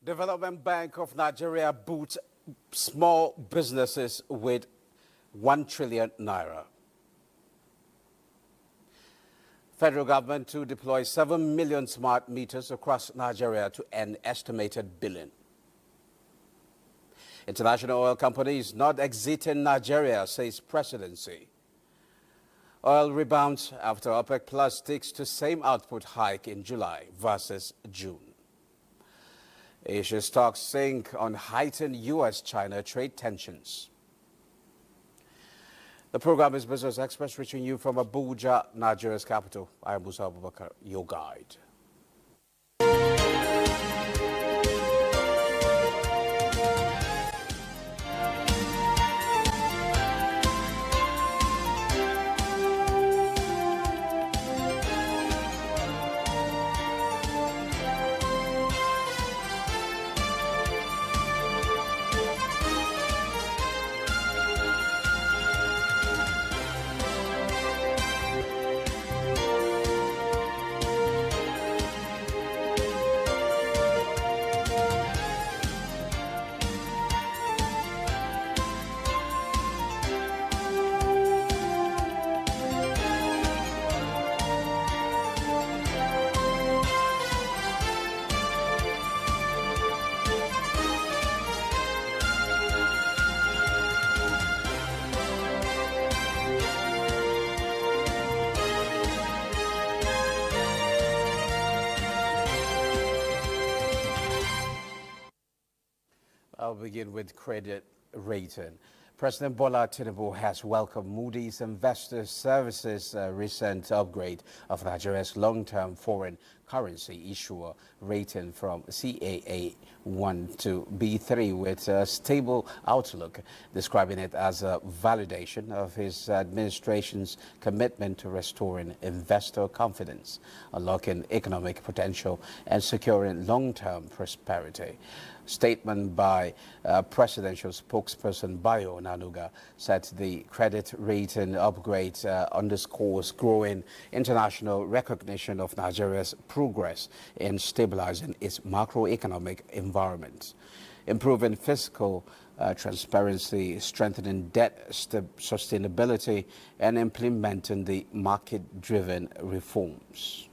Development Bank of Nigeria boosts small businesses with 1 trillion naira. Federal government to deploy 7 million smart meters across Nigeria to an estimated billion. International oil companies not exiting Nigeria, says presidency. Oil rebounds after OPEC Plus sticks to same output hike in July versus June. Asia stocks sink on heightened U.S.-China trade tensions. The program is Business Express, reaching you from Abuja, Nigeria's capital. I am Musa Abubakar, your guide. I'll begin with credit rating. President Bola Tinubu has welcomed Moody's Investor Services' recent upgrade of Nigeria's long-term foreign currency issuer rating from CAA1 to B3 with a stable outlook, describing it as a validation of his administration's commitment to restoring investor confidence, unlocking economic potential, and securing long-term prosperity. Statement by presidential spokesperson Bayo Nanuga said the credit rating upgrade underscores growing international recognition of Nigeria's progress in stabilizing its macroeconomic environment, improving fiscal transparency, strengthening debt sustainability, and implementing the market-driven reforms.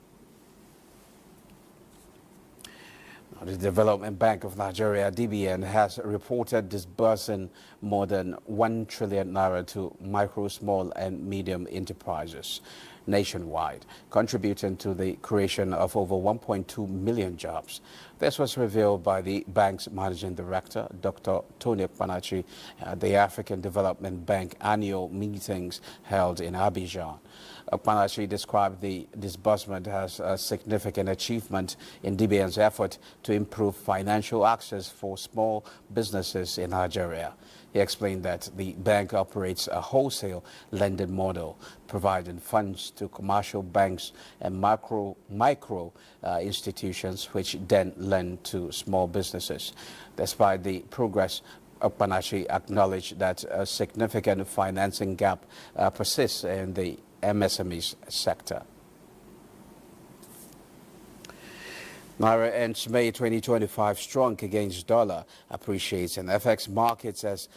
The Development Bank of Nigeria, DBN, has reported disbursing more than 1 trillion naira to micro, small and medium enterprises nationwide, contributing to the creation of over 1.2 million jobs. This was revealed by the bank's managing director, Dr. Tony Okpanachi, at the African Development Bank annual meetings held in Abuja. Okpanachi described the disbursement as a significant achievement in DBN's effort to improve financial access for small businesses in Nigeria. He explained that the bank operates a wholesale lending model, providing funds to commercial banks and micro institutions, which then lend to small businesses. Despite the progress, Okpanachi acknowledged that a significant financing gap persists in the MSME sector. Naira ends May 2025 strong against dollar, appreciates in FX markets as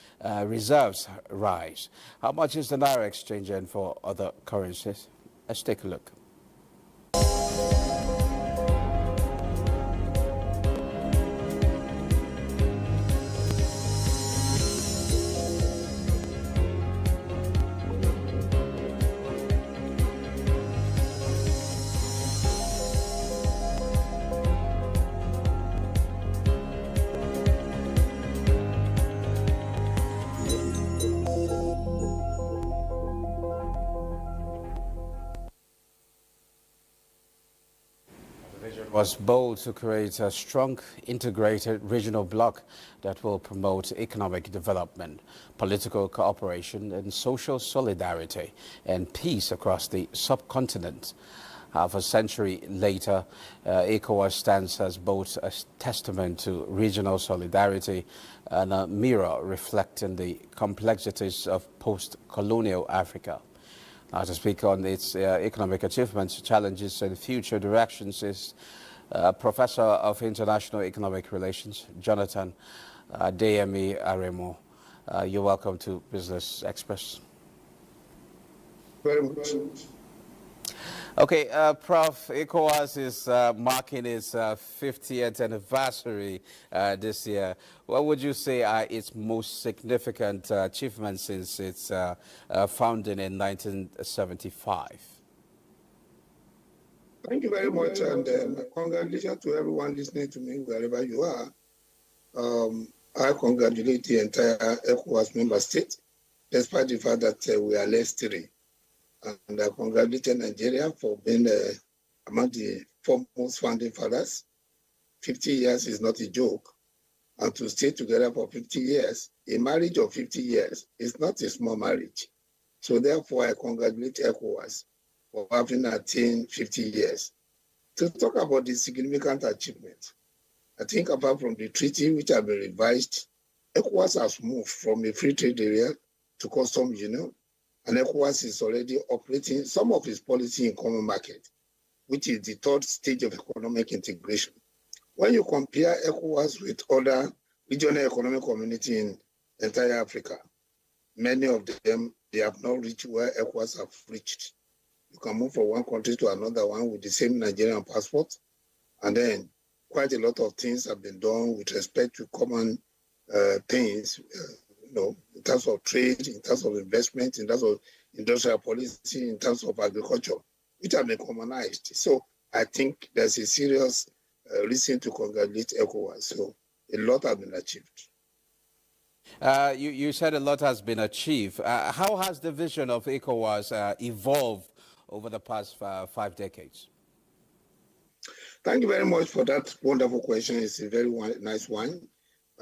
reserves rise. How much is the Naira exchange in for other currencies? Let's take a look. Was bold to create a strong, integrated regional bloc that will promote economic development, political cooperation, and social solidarity and peace across the subcontinent. Half a century later, ECOWAS stands as both a testament to regional solidarity and a mirror reflecting the complexities of post-colonial Africa. Now, to speak on its economic achievements, challenges, and future directions is Professor of International Economic Relations, Jonathan Deyemi Aremo. You're welcome to Business Express. Very much. Okay, Prof, ECOWAS is marking its 50th anniversary this year. What would you say are its most significant achievements since its founding in 1975? Thank you very much, and congratulations to everyone listening to me wherever you are. I congratulate the entire ECOWAS member state, despite the fact that we are less three. And I congratulate Nigeria for being among the foremost founding fathers. 50 years is not a joke. And to stay together for 50 years, a marriage of 50 years is not a small marriage. So therefore, I congratulate ECOWAS for having attained 50 years. To talk about the significant achievement, I think apart from the treaty, which have been revised, ECOWAS has moved from a free trade area to customs union, and ECOWAS is already operating some of its policy in common market, which is the third stage of economic integration. When you compare ECOWAS with other regional economic communities in entire Africa, many of them, they have not reached where ECOWAS have reached. You can move from one country to another one with the same Nigerian passport, and then quite a lot of things have been done with respect to common things, in terms of trade, in terms of investment, in terms of industrial policy, in terms of agriculture, which have been commonized. So I think there's a serious reason to congratulate ECOWAS. So a lot has been achieved. You said a lot has been achieved. How has the vision of ECOWAS evolved over the past 5 decades? Thank you very much for that wonderful question. It's a very nice one.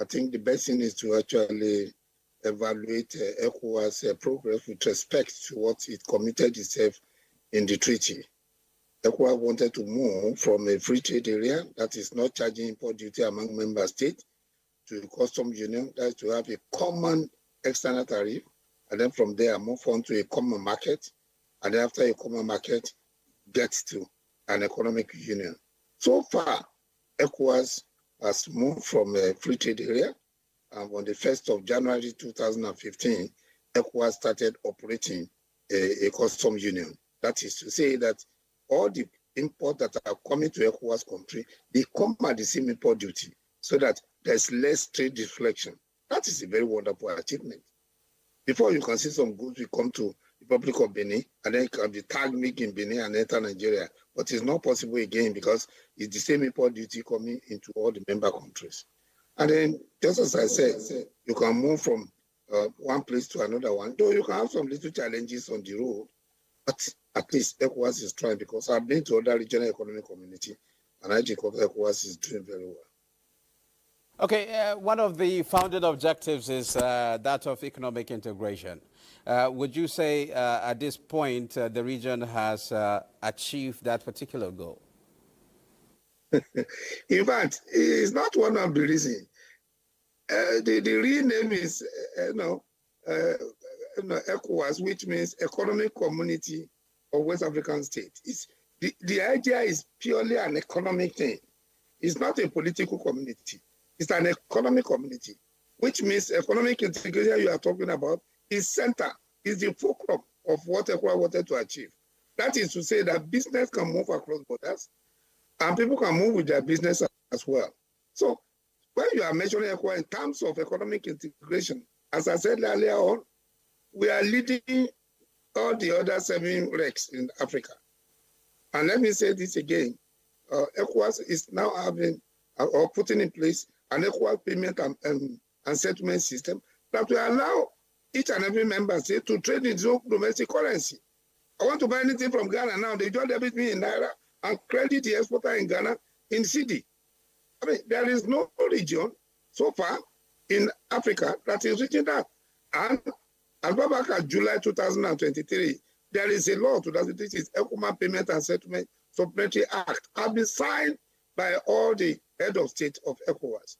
I think the best thing is to actually evaluate ECOWAS progress with respect to what it committed itself in the treaty. ECOWAS wanted to move from a free trade area that is not charging import duty among member states to the customs union, that is to have a common external tariff, and then from there move on to a common market, and then after a common market, get to an economic union. So far, ECOWAS has moved from a free trade area. On the 1st of January 2015, ECOWAS started operating a customs union. That is to say that all the imports that are coming to ECOWAS country, they come at the same import duty so that there's less trade deflection. That is a very wonderful achievement. Before, you can see some goods will come to the Republic of Benin, and then it can be tagged make in Benin and enter Nigeria. But it's not possible again because it's the same import duty coming into all the member countries. And then, just as I said, you can move from one place to another one, though you can have some little challenges on the road, but at least ECOWAS is trying, because I've been to other regional economic community, and I think ECOWAS is doing very well. Okay, one of the founding objectives is that of economic integration. Would you say at this point the region has achieved that particular goal? In fact, it's not one of the reasons. The real name is ECOWAS, which means Economic Community of West African States. The idea is purely an economic thing. It's not a political community. It's an economic community, which means economic integration you are talking about is center, is the fulcrum of what ECOWAS wanted to achieve. That is to say that business can move across borders, and people can move with their business as well. So when you are measuring ECOWAS in terms of economic integration, as I said earlier on, we are leading all the other 7 RECs in Africa. And let me say this again, ECOWAS is now having or putting in place an ECOWAS payment and settlement system that will allow each and every member state to trade in its own domestic currency. I want to buy anything from Ghana now, they just debit me in Naira and credit the exporter in Ghana in CD. I mean, there is no region so far in Africa that is reaching that. And as far back as July 2023, there is a law to that, which is ECOWAS Payment and Settlement Supplementary Act, has been signed by all the head of state of ECOWAS.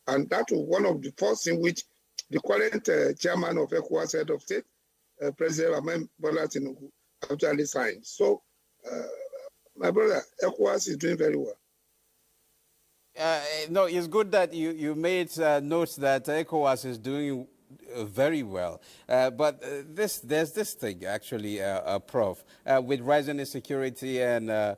And that was one of the first in which the current chairman of ECOWAS head of state, President Ahmed Bola Tinubu, actually signed. So, my brother, ECOWAS is doing very well. No, it's good that you made notes that ECOWAS is doing very well. There's this thing, actually, Prof. With rising insecurity and a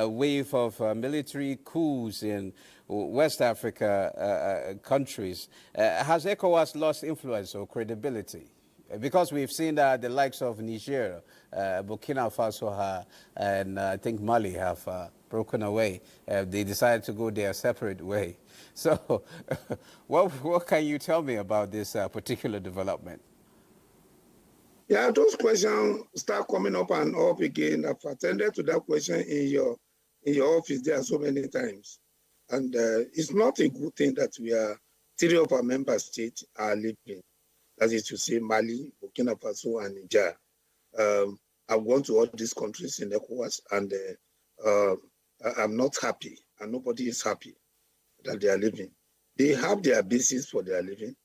wave of military coups in West Africa countries, has ECOWAS lost influence or credibility? Because we've seen the likes of Niger, Burkina Faso, and I think Mali have broken away. They decided to go their separate way. So what can you tell me about this particular development? Yeah, those questions start coming up and up again. I've attended to that question in your office there so many times. And it's not a good thing that three of our member states are leaving. That is to say, Mali, Burkina Faso, and Niger. I've gone to all these countries in ECOWAS, and I'm not happy, and nobody is happy that they are leaving. They have their basis for their living,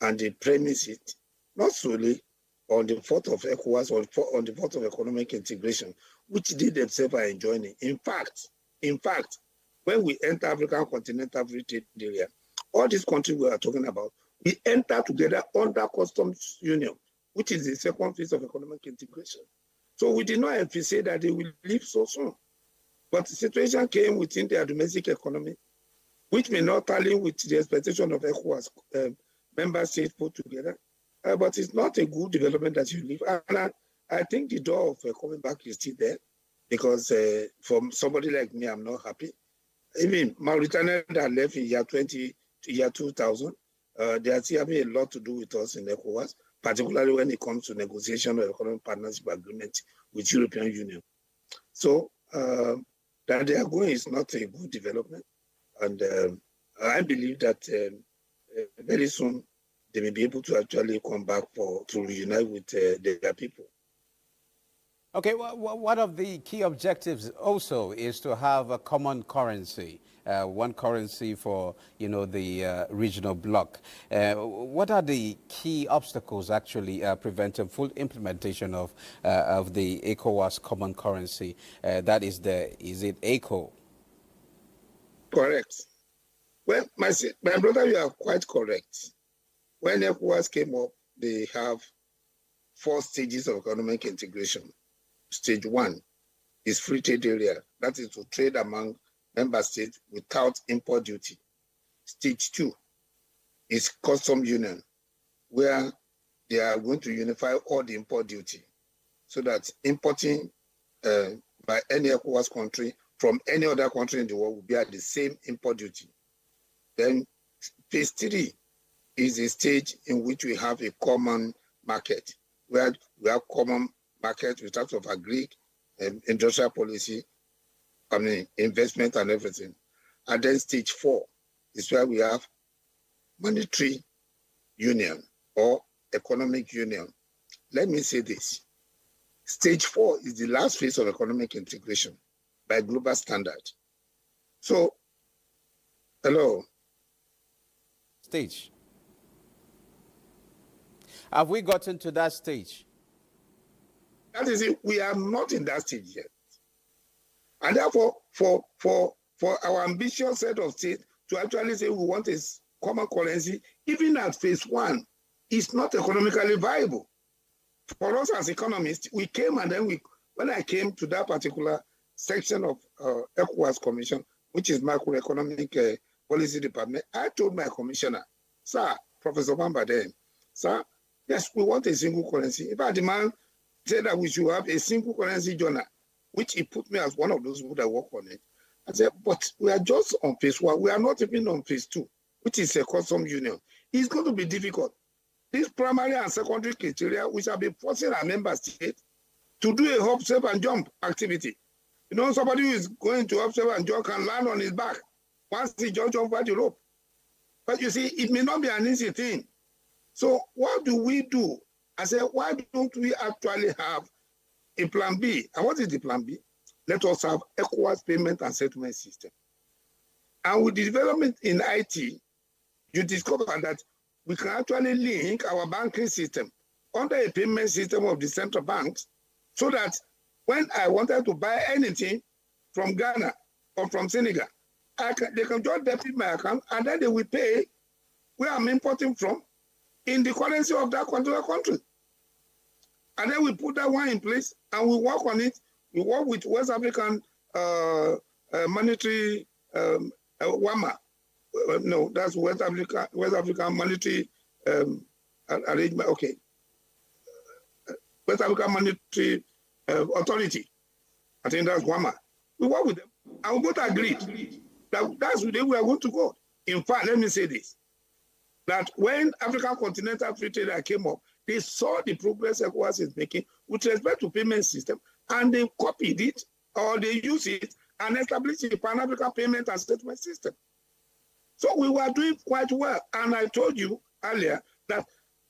and they premise it not solely on the thought of ECOWAS or on the thought of economic integration, which they themselves are enjoying. In fact, when we enter African Continental Free Trade Area, all these countries we are talking about, we enter together under customs union, which is the second phase of economic integration. So we did not say that they will leave so soon. But the situation came within their domestic economy, which may not tally with the expectation of ECOWAS member states put together. But it's not a good development that you leave. And I think the door of coming back is still there, because for somebody like me, I'm not happy. Even Mauritania that left in year 2000, they are still having a lot to do with us in ECOWAS, particularly when it comes to negotiation of economic partnership agreement with European Union. So that they are going is not a good development. And I believe that very soon they may be able to actually come back to reunite with their people. Okay, well, one of the key objectives also is to have a common currency, one currency for, the regional bloc. What are the key obstacles actually preventing full implementation of the ECOWAS common currency? Is it ECO? Correct. Well, my brother, you are quite correct. When ECOWAS came up, they have 4 stages of economic integration. Stage 1 is free trade area. That is to trade among member states without import duty. Stage 2 is custom union, where they are going to unify all the import duty, so that importing by any ECOWAS country from any other country in the world will be at the same import duty. Then phase 3 is a stage in which we have a common market, where we have common market with terms of agri and industrial policy, investment and everything. And then stage 4 is where we have monetary union or economic union. Let me say this. Stage 4 is the last phase of economic integration by global standard. So, hello. Stage. Have we gotten to that stage? That is it. We are not in that stage yet. And therefore, for our ambitious set of states to actually say we want a common currency, even at phase 1, is not economically viable. For us as economists, we came and then when I came to that particular section of ECOWAS Commission, which is macroeconomic policy department, I told my commissioner, sir, Professor Bamba then, sir, yes, we want a single currency. In fact, the man said that we should have a single currency journal, which he put me as one of those people that work on it. I said, but we are just on phase 1. We are not even on phase 2, which is a custom union. It's going to be difficult. These primary and secondary criteria, we shall be forcing our member states to do a hop, step, and jump activity. Somebody who is going to hop, step, and jump can land on his back once he jumps over the rope. But you see, it may not be an easy thing. So what do we do? I said, why don't we actually have a plan B? And what is the plan B? Let us have ECOWAS payment and settlement system. And with the development in IT, you discover that we can actually link our banking system under a payment system of the central banks, so that when I wanted to buy anything from Ghana or from Senegal, they can just debit my account, and then they will pay where I'm importing from in the currency of that particular country. And then we put that one in place, and we work on it. We work with West African monetary WAMA. No, that's West African monetary arrangement. Okay, West African monetary authority. I think that's WAMA. We work with them, and we both agreed that that's the way we are going to go. In fact, let me say this: that when African Continental Free Trade came up, they saw the progress ECOWAS is making with respect to payment system, and they copied it or they used it and established a Pan-African payment and settlement system. So we were doing quite well. And I told you earlier that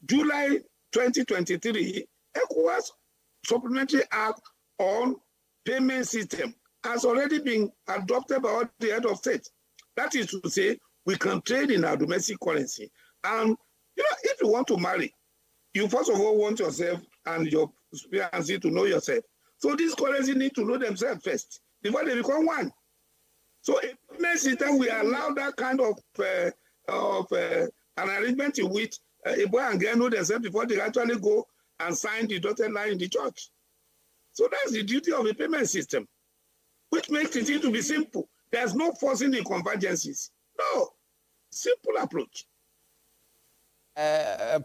July 2023, ECOWAS Supplementary Act on Payment System has already been adopted by all the head of state. That is to say, we can trade in our domestic currency. And if you want to marry, you first of all want yourself and your fiancé to know yourself. So these currencies need to know themselves first before they become one. So a payment system will allow that kind of an arrangement in which a boy and girl know themselves before they actually go and sign the dotted line in the church. So that's the duty of a payment system, which makes it to be simple. There's no forcing the convergences. No, simple approach.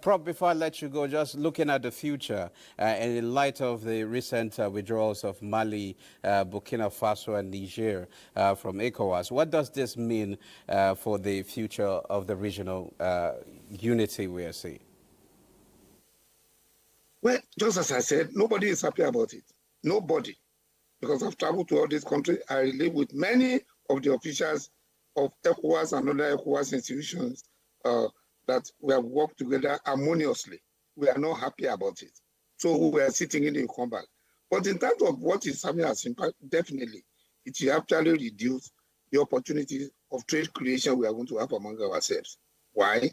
Prof, before I let you go, just looking at the future, and in light of the recent withdrawals of Mali, Burkina Faso, and Niger from ECOWAS, what does this mean for the future of the regional unity we are seeing? Well, just as I said, nobody is happy about it. Nobody. Because I've traveled to all these countries, I live with many of the officials of ECOWAS and other ECOWAS institutions that we have worked together harmoniously. We are not happy about it. So we are sitting in the comeback. But in terms of what is having as impact, definitely, it will actually reduce the opportunities of trade creation we are going to have among ourselves. Why?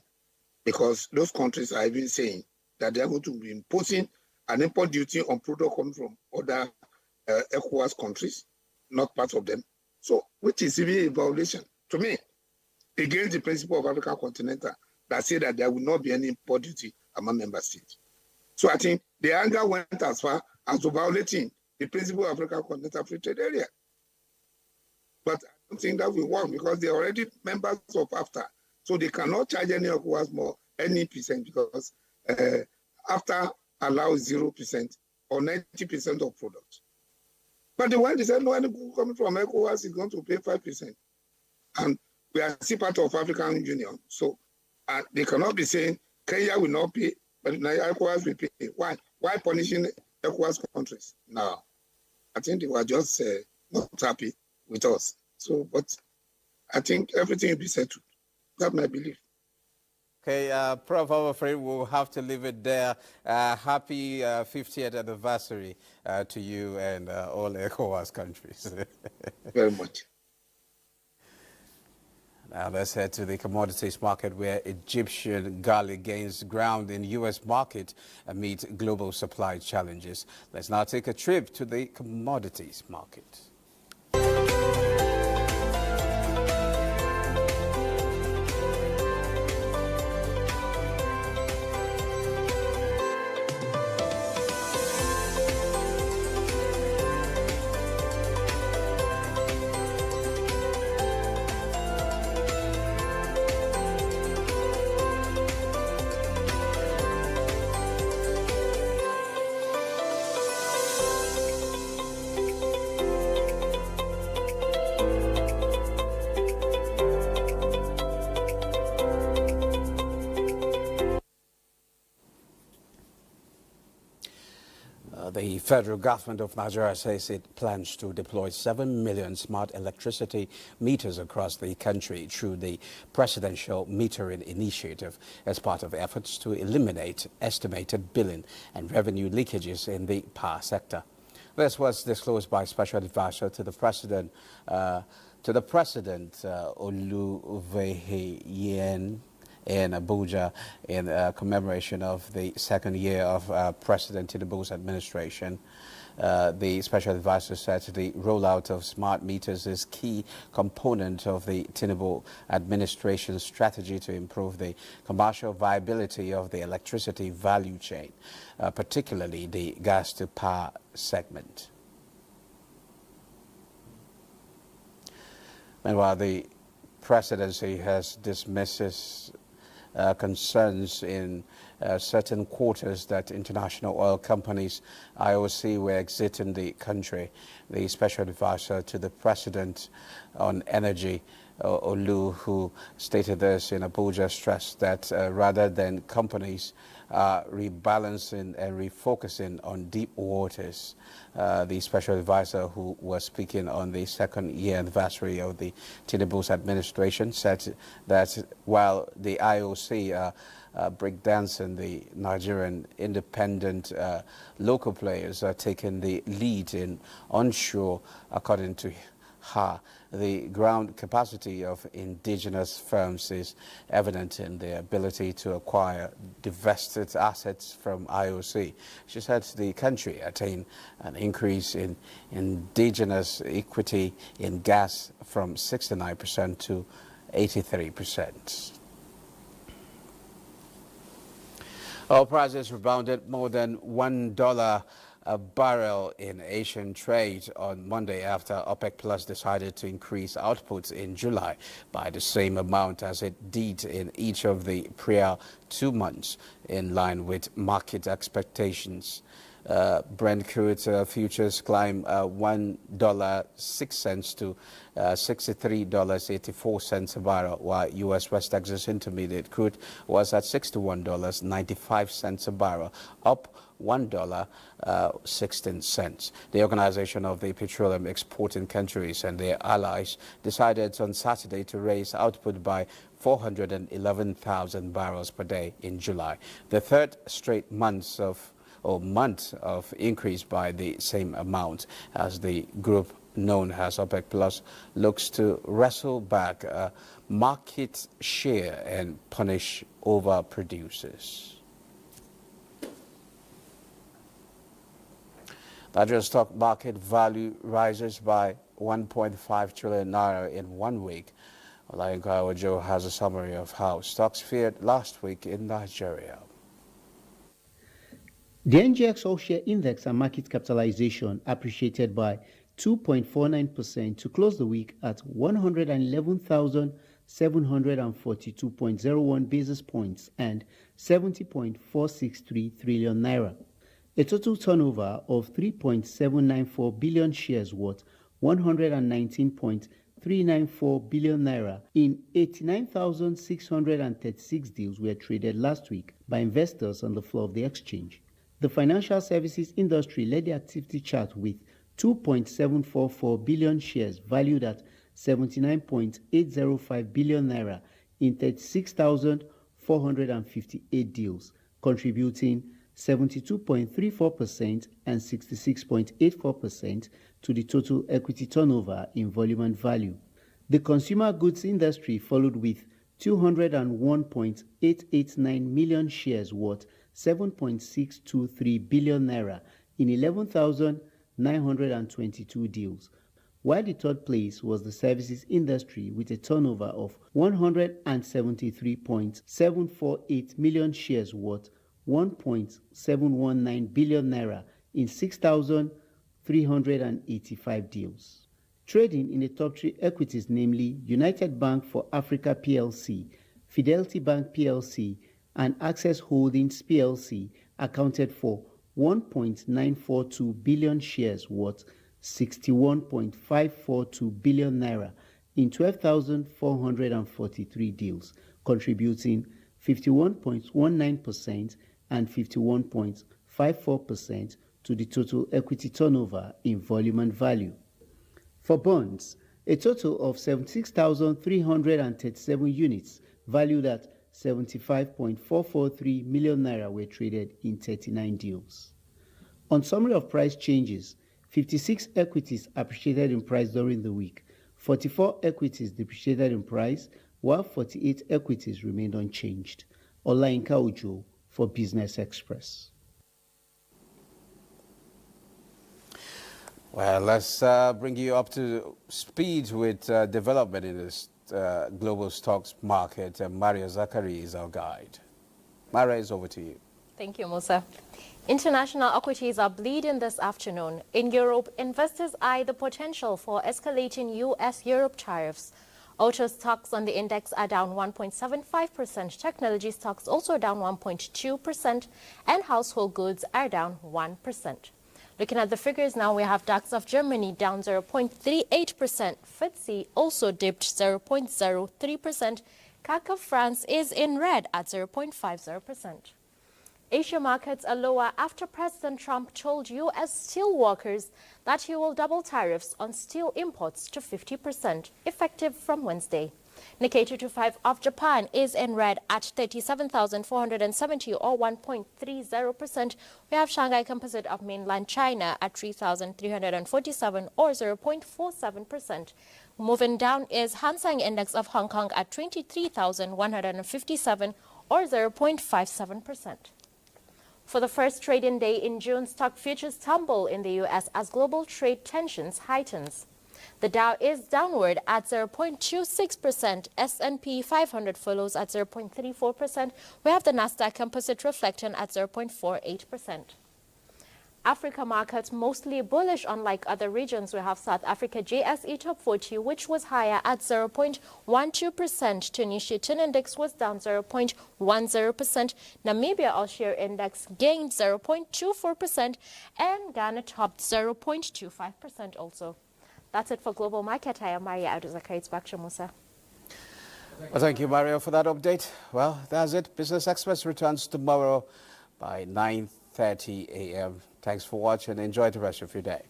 Because those countries are even saying that they are going to be imposing an import duty on product coming from other ECOWAS countries, not part of them. So, which is even a violation, to me, against the principle of African Continental, that say that there will not be any import duty among member states. So I think the anger went as far as to violating the principle of African Continental Free Trade Area. But I don't think that will work because they are already members of AFTA. So they cannot charge any of us more, any percent, because AFTA allows 0% or 90% of products. But the one they said, no, any good coming from ECOWAS is going to pay 5%. And we are still part of African Union. So they cannot be saying Kenya will not pay, but ECOWAS will pay. Why? Why punishing ECOWAS countries? No. I think they were just not happy with us. So, but I think everything will be settled. That's my belief. Okay, Prof, I'm afraid we'll have to leave it there. Happy 50th anniversary to you and all ECOWAS countries. Very much. Now let's head to the commodities market where Egyptian garlic gains ground in U.S. market amid global supply challenges. Let's now take a trip to the commodities market. The federal government of Nigeria says it plans to deploy 7 million smart electricity meters across the country through the Presidential Metering Initiative as part of efforts to eliminate estimated billing and revenue leakages in the power sector. This was disclosed by Special Advisor to the President, Oluveheyen in Abuja in commemoration of the second year of President Tinubu's administration. The special advisor said the rollout of smart meters is key component of the Tinubu administration's strategy to improve the commercial viability of the electricity value chain, particularly the gas-to-power segment. Meanwhile, the presidency has dismissed concerns in certain quarters that international oil companies, IOC, were exiting the country. The special advisor to the president on energy, Olu, who stated this in Abuja, stressed that rather than companies rebalancing and refocusing on deep waters, the special advisor, who was speaking on the second year anniversary of the Tinubu's administration, said that while the IOC breakdancing, the Nigerian independent local players are taking the lead in onshore, according to her. The ground capacity of indigenous firms is evident in their ability to acquire divested assets from IOC. She said the country attained an increase in indigenous equity in gas from 69% to 83%. Oil prices rebounded more than $1 a barrel in Asian trade on Monday after OPEC Plus decided to increase output in July by the same amount as it did in each of the prior 2 months, in line with market expectations. Brent crude futures climbed $1.06 to $63.84 a barrel, while U.S. West Texas Intermediate crude was at $61.95 a barrel, up $1.16. The Organization of the Petroleum Exporting Countries and their allies decided on Saturday to raise output by 411,000 barrels per day in July, the third straight month of increase by the same amount, as the group known as OPEC Plus looks to wrestle back market share and punish overproducers. Nigerian stock market value rises by 1.5 trillion naira in 1 week. Olayinka Ojo has a summary of how stocks fared last week in Nigeria. The NGX All-Share Index and market capitalization appreciated by 2.49% to close the week at 111,742.01 basis points and 70.463 trillion naira. A total turnover of 3.794 billion shares worth 119.394 billion naira in 89,636 deals were traded last week by investors on the floor of the exchange. The financial services industry led the activity chart with 2.744 billion shares valued at 79.805 billion naira in 36,458 deals, contributing 72.34% and 66.84% to the total equity turnover in volume and value. The consumer goods industry followed with 201.889 million shares worth 7.623 billion naira in 11,922 deals, while the third place was the services industry with a turnover of 173.748 million shares worth 1.719 billion naira in 6,385 deals. Trading in the top three equities, namely United Bank for Africa PLC, Fidelity Bank PLC, and Access Holdings PLC, accounted for 1.942 billion shares worth 61.542 billion naira in 12,443 deals, contributing 51.19% and 51.54% to the total equity turnover in volume and value. For bonds, a total of 76,337 units valued at 75.443 million naira were traded in 39 deals. On summary of price changes, 56 equities appreciated in price during the week, 44 equities depreciated in price, while 48 equities remained unchanged. Olayinka Ojo for Business Express. Well, let's bring you up to speed with development in this global stocks market. Maria Zachary is our guide. Maria, is over to you. Thank you, Musa. International equities are bleeding this afternoon. In Europe, investors eye the potential for escalating U.S.-Europe tariffs. Auto stocks on the index are down 1.75%, technology stocks also down 1.2%, and household goods are down 1%. Looking at the figures now, we have DAX of Germany down 0.38%, FTSE also dipped 0.03%, CAC of France is in red at 0.50%. Asia markets are lower after President Trump told U.S. steel workers that he will double tariffs on steel imports to 50%, effective from Wednesday. Nikkei 225 of Japan is in red at 37,470 or 1.30%. We have Shanghai Composite of mainland China at 3,347 or 0.47%. Moving down is Hang Seng Index of Hong Kong at 23,157 or 0.57%. For the first trading day in June, stock futures tumble in the U.S. as global trade tensions heightens. The Dow is downward at 0.26%. S&P 500 follows at 0.34%. We have the Nasdaq Composite reflecting at 0.48%. Africa markets mostly bullish. Unlike other regions, we have South Africa JSE Top 40, which was higher at 0.12%. Tunisia Tin Index was down 0.10%. Namibia All-Share Index gained 0.24%, and Ghana topped 0.25% also. That's it for Global Market. I am Maria Abduzakar. It's back to Musa. Well, thank you, Mario, for that update. Well, that's it. Business Express returns tomorrow by 9:30 a.m. Thanks for watching. Enjoy the rest of your day.